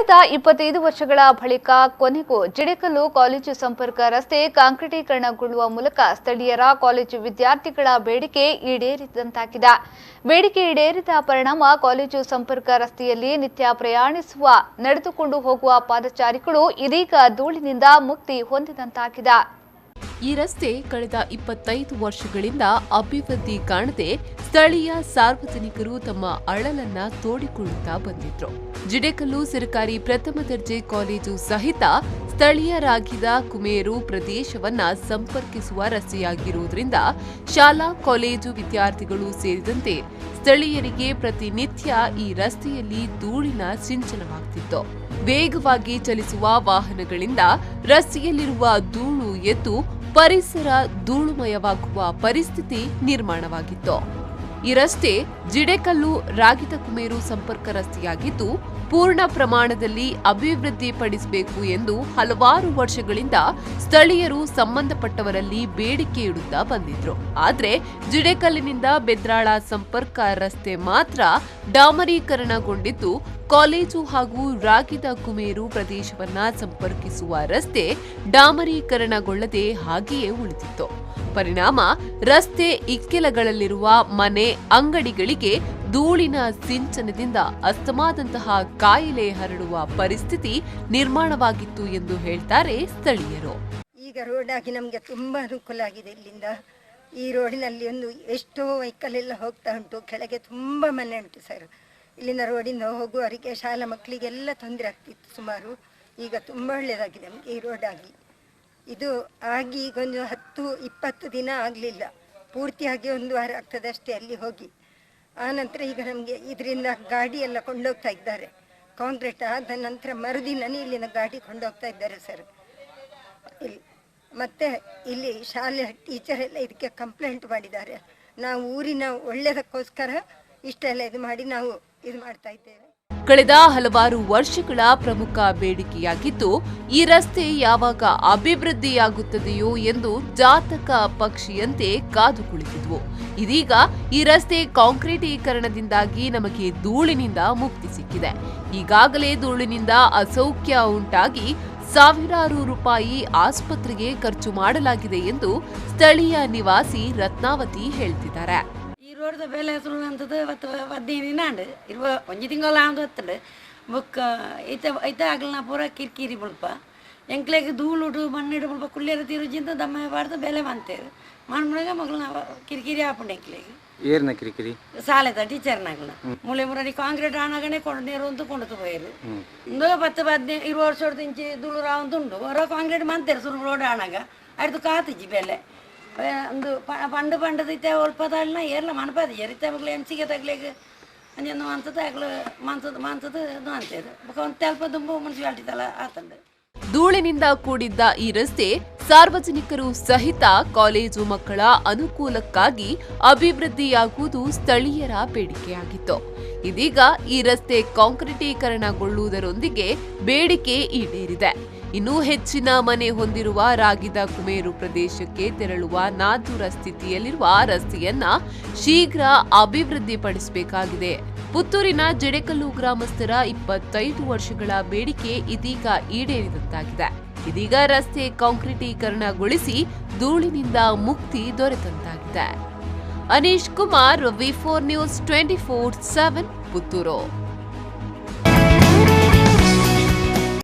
ಕಳೆದ 25 ವರ್ಷಗಳ ಬಳಿಕ ಕೊನೆಗೂ ಜಿಡೇಕಲ್ಲು ಕಾಲೇಜು ಸಂಪರ್ಕ ರಸ್ತೆ ಕಾಂಕ್ರೀಟೀಕರಣಗೊಳ್ಳುವ ಮೂಲಕ ಸ್ಥಳೀಯರ ಕಾಲೇಜು ವಿದ್ಯಾರ್ಥಿಗಳ ಬೇಡಿಕೆ ಈಡೇರಿದಂತಾಗಿದೆ. ಬೇಡಿಕೆ ಈಡೇರಿದ ಪರಿಣಾಮ ಕಾಲೇಜು ಸಂಪರ್ಕ ರಸ್ತೆಯಲ್ಲಿ ನಿತ್ಯ ಪ್ರಯಾಣಿಸುವ ನಡೆದುಕೊಂಡು ಹೋಗುವ ಪಾದಚಾರಿಗಳು ಇದೀಗ ಧೂಳಿನಿಂದ ಮುಕ್ತಿ ಹೊಂದಿದಂತಾಗಿದೆ. ಈ ರಸ್ತೆ ಕಳೆದ 25 ವರ್ಷಗಳಿಂದ ಅಭಿವೃದ್ಧಿ ಕಾಣದೆ ಸ್ಥಳೀಯ ಸಾರ್ವಜನಿಕರು ತಮ್ಮ ಅಳಲನ್ನ ತೋಡಿಕೊಳ್ಳುತ್ತಾ ಬಂದಿದ್ರು. ಜಿಡೇಕಲ್ಲು ಸರ್ಕಾರಿ ಪ್ರಥಮ ದರ್ಜೆ ಕಾಲೇಜು ಸಹಿತ ಸ್ಥಳೀಯರಾಗಿದ್ದ ಕುಮೇರು ಪ್ರದೇಶವನ್ನ ಸಂಪರ್ಕಿಸುವ ರಸ್ತೆಯಾಗಿರುವುದರಿಂದ ಶಾಲಾ ಕಾಲೇಜು ವಿದ್ಯಾರ್ಥಿಗಳು ಸೇರಿದಂತೆ ಸ್ಥಳೀಯರಿಗೆ ಪ್ರತಿನಿತ್ಯ ಈ ರಸ್ತೆಯಲ್ಲಿ ಧೂಳಿನ ಸಿಂಚನವಾಗುತ್ತಿತ್ತು. ವೇಗವಾಗಿ ಚಲಿಸುವ ವಾಹನಗಳಿಂದ ರಸ್ತೆಯಲ್ಲಿರುವ ಧೂಳು ಎದ್ದು ಪರಿಸರ ಧೂಳುಮಯವಾಗುವ ಪರಿಸ್ಥಿತಿ ನಿರ್ಮಾಣವಾಗಿತ್ತು. ಈ ರಸ್ತೆ ಜಿಡೇಕಲ್ಲು ರಾಗಿದ ಕುಮೇರು ಸಂಪರ್ಕ ರಸ್ತೆಯಾಗಿದ್ದು ಪೂರ್ಣ ಪ್ರಮಾಣದಲ್ಲಿ ಅಭಿವೃದ್ಧಿಪಡಿಸಬೇಕು ಎಂದು ಹಲವಾರು ವರ್ಷಗಳಿಂದ ಸ್ಥಳೀಯರು ಸಂಬಂಧಪಟ್ಟವರಲ್ಲಿ ಬೇಡಿಕೆ ಇಡುತ್ತಾ ಬಂದಿದ್ರು. ಆದ್ರೆ ಜಿಡೇಕಲ್ಲಿನಿಂದ ಬೆದ್ರಾಳ ಸಂಪರ್ಕ ರಸ್ತೆ ಮಾತ್ರ ಡಾಮರೀಕರಣಗೊಂಡಿದ್ದು ಕಾಲೇಜು ಹಾಗೂ ರಾಗಿದ ಕುಮೇರು ಪ್ರದೇಶವನ್ನ ಸಂಪರ್ಕಿಸುವ ರಸ್ತೆ ಡಾಮರೀಕರಣಗೊಳ್ಳದೆ ಹಾಗೆಯೇ ಉಳಿದಿತ್ತು. ಪರಿಣಾಮ ರಸ್ತೆ ಇಕ್ಕೆಲಗಳಲ್ಲಿರುವ ಮನೆ ಅಂಗಡಿಗಳಿಗೆ ಧೂಳಿನ ಸಿಂಚನದಿಂದ ಅಸ್ತಮಾದಂತಹ ಕಾಯಿಲೆ ಹರಡುವ ಪರಿಸ್ಥಿತಿ ನಿರ್ಮಾಣವಾಗಿತ್ತು ಎಂದು ಹೇಳ್ತಾರೆ ಸ್ಥಳೀಯರು. ಈಗ ರೋಡ್ ಆಗಿ ನಮಗೆ ತುಂಬಾ ಅನುಕೂಲ ಆಗಿದೆ. ಇಲ್ಲಿಂದ ಈ ರೋಡಿನಲ್ಲಿ ಒಂದು ಎಷ್ಟೋ ವೆಹಿಕಲ್ ಎಲ್ಲ ಹೋಗ್ತಾ ಉಂಟು, ಕೆಳಗೆ ತುಂಬಾ ಮನೆ ಉಂಟು ಸರ್. ಇಲ್ಲಿಂದ ರೋಡಿಂದ ಹೋಗುವವರಿಗೆ ಶಾಲಾ ಮಕ್ಕಳಿಗೆಲ್ಲ ತೊಂದರೆ ಆಗ್ತಿತ್ತು ಸುಮಾರು. ಈಗ ತುಂಬ ಒಳ್ಳೆಯದಾಗಿದೆ ನಮಗೆ ಈ ರೋಡ್ ಆಗಿ. ಇದು ಆಗಿ ಈಗ ಒಂದು 10-20 ದಿನ ಆಗಲಿಲ್ಲ, ಪೂರ್ತಿಯಾಗಿ 1 ವಾರ ಆಗ್ತದೆ ಅಷ್ಟೇ ಅಲ್ಲಿ ಹೋಗಿ. ಆನಂತರ ಈಗ ನಮಗೆ ಇದರಿಂದ ಗಾಡಿ ಎಲ್ಲ ಕೊಂಡೋಗ್ತಾ ಇದ್ದಾರೆ. ಕಾಂಕ್ರೀಟ್ ಆದ ನಂತರ ಮರುದಿನನೇ ಇಲ್ಲಿನ ಗಾಡಿ ಕೊಂಡೋಗ್ತಾ ಇದ್ದಾರೆ ಸರ್. ಇಲ್ಲಿ ಮತ್ತು ಇಲ್ಲಿ ಶಾಲೆ ಟೀಚರ್ ಎಲ್ಲ ಇದಕ್ಕೆ ಕಂಪ್ಲೇಂಟ್ ಮಾಡಿದ್ದಾರೆ. ನಾವು ಊರಿನ ಒಳ್ಳೆಯದಕ್ಕೋಸ್ಕರ ಇಷ್ಟೆಲ್ಲ ಇದು ಮಾಡಿ ನಾವು ಇದು ಮಾಡ್ತಾ ಇದ್ದೇವೆ. ಕಳೆದ ಹಲವಾರು ವರ್ಷಗಳ ಪ್ರಮುಖ ಬೇಡಿಕೆಯಾಗಿದ್ದು ಈ ರಸ್ತೆ ಯಾವಾಗ ಅಭಿವೃದ್ಧಿಯಾಗುತ್ತದೆಯೋ ಎಂದು ಜಾತಕ ಪಕ್ಷಿಯಂತೆ ಕಾದು ಕುಳಿತಿದ್ವು. ಇದೀಗ ಈ ರಸ್ತೆ ಕಾಂಕ್ರೀಟೀಕರಣದಿಂದಾಗಿ ನಮಗೆ ಧೂಳಿನಿಂದ ಮುಕ್ತಿ ಸಿಕ್ಕಿದೆ. ಈಗಾಗಲೇ ಧೂಳಿನಿಂದ ಅಸೌಖ್ಯ ಉಂಟಾಗಿ ಸಾವಿರಾರು ರೂಪಾಯಿ ಆಸ್ಪತ್ರೆಗೆ ಖರ್ಚು ಮಾಡಲಾಗಿದೆ ಎಂದು ಸ್ಥಳೀಯ ನಿವಾಸಿ ರತ್ನಾವತಿ ಹೇಳ್ತಿದ್ದಾರೆ. ರೋಡ್ದ ಬೆಲೆ ಸುಳ್ಳುವಂಥದ್ದು 15 ದಿನ ಅಂಡು ಇರುವ ಒಂಜಿ ತಿಂಗಳ ಅಂದು ಬುಕ್ ಐತ ಆಗಲನ ಪೂರ ಕಿರಿಕಿರಿ ಬುಲ್ಪ ಎಂಕ್ಲೆಗೆ ಧೂಳುಡು ಮಣ್ಣಿಡು ಬುಲ್ಪ ಕುಳ್ಳಿಯರ ತಿರುಜಿಂದ ದಮ್ಮ ಬಾಡ್ದು ಬೆಲೆ ಬಂತೇವೆ ಮಣ್ಮುಳಗ ಮಗಳನ್ನ ಕಿರಿಕಿರಿ ಆಪುಂಡು ಎಂಕ್ಲೆಗೆ ಏರ್ನ ಕಿರಿಕಿರಿ ಸಾಲೆದ ಟೀಚರ್ನಾಗಲ ಮೂಲೆ ಮುರಡಿ ಕಾಂಕ್ರೀಟ್ ಆನಾಗನೆ ಕೊಂಡು ನೀರು ಅಂತ ಕೊಂಡು ಹೋಯರು ಒಂದು 10-15 20 ವರ್ಷದ ಇಂಚಿ ಧೂಳು ರಾವಂತುಂಡು ಹೊರ ಕಾಂಕ್ರೀಟ್ ಮಂತೇರು ಸುರು ರೋಡ್ ಆನಾಗ ಅಡ್ದು ಕಾತಿಜಿ ಬೆಲೆ ಒಂದು ಪಂಡದೈತೆ ಒಲ್ಪದಲ್ಲ ಏರ್ಲ ಮನಪದಿ ಎರಿತ ಮಗಳು ಎಂಸಿಗೆ ತಗ್ಲಿಗೆ ಅಂಜನ್ನು ಮಂತದ ಆಗ್ಲು ಮಂತದ ಅಂತೇದು ಒಂದು ತೆಲ್ಪ ದುಂಬು ಮುನ್ಸಿಪಾಲಿಟಿ ತಲ ಆತಂಡು. ಧೂಳಿನಿಂದ ಕೂಡಿದ್ದ ಈ ರಸ್ತೆ ಸಾರ್ವಜನಿಕರು ಸಹಿತ ಕಾಲೇಜು ಮಕ್ಕಳ ಅನುಕೂಲಕ್ಕಾಗಿ ಅಭಿವೃದ್ಧಿಯಾಗುವುದು ಸ್ಥಳೀಯರ ಬೇಡಿಕೆಯಾಗಿತ್ತು. ಇದೀಗ ಈ ರಸ್ತೆ ಕಾಂಕ್ರೀಟೀಕರಣಗೊಳ್ಳುವುದರೊಂದಿಗೆ ಬೇಡಿಕೆ ಈಡೇರಿದೆ. ಇನ್ನೂ ಹೆಚ್ಚಿನ ಮನೆ ಹೊಂದಿರುವ ರಾಗಿದ ಕುಮೇರು ಪ್ರದೇಶಕ್ಕೆ ತೆರಳುವ ನಾಜೂರ ಸ್ಥಿತಿಯಲ್ಲಿರುವ ರಸ್ತೆಯನ್ನ ಶೀಘ್ರ ಅಭಿವೃದ್ಧಿಪಡಿಸಬೇಕಾಗಿದೆ. ಪುತ್ತೂರಿನ ಜಿಡೇಕಲ್ಲು ಗ್ರಾಮಸ್ಥರ 25 ವರ್ಷಗಳ ಬೇಡಿಕೆ ಇದೀಗ ಈಡೇರಿದಂತಾಗಿದೆ. ಇದೀಗ ರಸ್ತೆ ಕಾಂಕ್ರೀಟೀಕರಣಗೊಳಿಸಿ ಧೂಳಿನಿಂದ ಮುಕ್ತಿ ದೊರೆತಂತಾಗಿದೆ. Anish Kumar, V4 News 24/7 Puttur.